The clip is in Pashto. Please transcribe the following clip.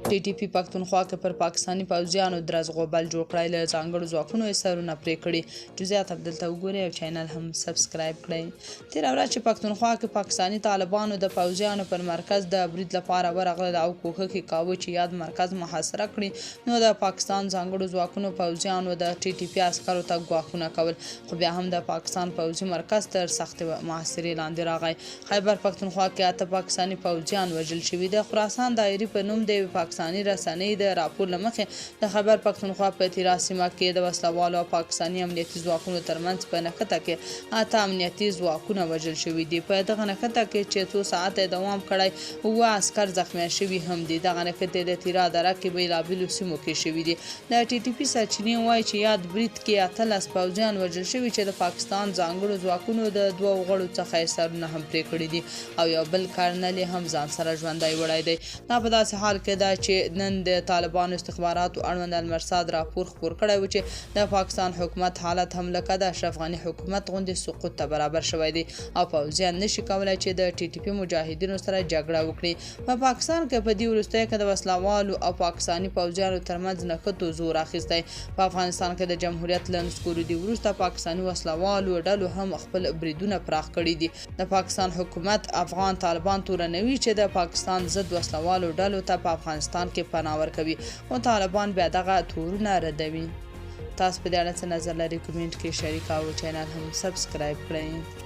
ټي ټي پي پښتونخوا کې پر پاکستاني پوځیانو درز غوبل جوړ کړی، له ځانګړو ځواکونو یې سرونه پرې کړي. جزئیات دلته وګورئ او چینل هم سبسکرایب کړئ. تېره ورځ چې پښتونخوا کې پاکستاني طالبانو د پوځیانو پر مرکز د برید لپاره ورغلل او کوښښ یې کاوه چې یاد مرکز محاصره کړي، نو د پاکستان ځانګړو ځواکونو پوځیانو د ټي ټي پي عسکرو ته ګواښونه کول، خو بیا هم د پاکستان پوځي مرکز تر سختې محاصرې لاندې راغی. خیبر پښتونخوا کې 8 پاکستاني پوځیان وژل شوي. د خراسان دایرې په نوم د پاکستاني رسنۍ د راپور له مخې د خیبر پښتونخوا په تیرا سیمه کې د وسلوالو او پاکستاني امنیتي ځواکونو ترمنځ په نښته کې 8 امنیتي ځواکونه وژل شوي دي. په دغه نښته کې چې څو ساعته دوام کړی، 9 عسکر زخمیان شوي هم دي. دغه نښتې د تیرا دره کې بېلابېلو سیمو کې شوي دي. د ټي ټي پي سرچینې وایي چې یاد برید کې 18 پوځیان وژل شوي چې د پاکستان ځانګړو ځواکونو د 2 غړو څخه یې سرونه هم پرې کړي دي او یو بل کرنل هم ځان سره ژوندی وړی دی. دا په داسې حال کې ده چې نن د طالبانو استخباراتو اړوند المرصاد راپور خپور کړی و چې د پاکستان حکومت حالت هم لکه د اشرف غني حکومت غوندې سقوط ته برابر شوی دی او پوځیان نشي کولی چې د ټي ټي پي مجاهدینو سره جګړه وکړي. په پاکستان کې په دې وروستیو کې د وسلوالو او پاکستاني پوځیانو ترمنځ نښتو زور اخیستی. په افغانستان کې د جمهوریت له نسکورېدو وروسته پاکستاني وسلوالو ډلو هم خپل بریدونه پراخ کړي دي. د پاکستان حکومت افغان طالبان تورنوي چې د پاکستان ضد وسلوالو ډلو ته په افغانستان کې پناه ورکوي، او طالبان بیا دغه تورونه ردوي. تاسو په دې اړه څه نظر لرئ؟ کومنټ کې شریک او چینل هم سبسکرایب کړئ.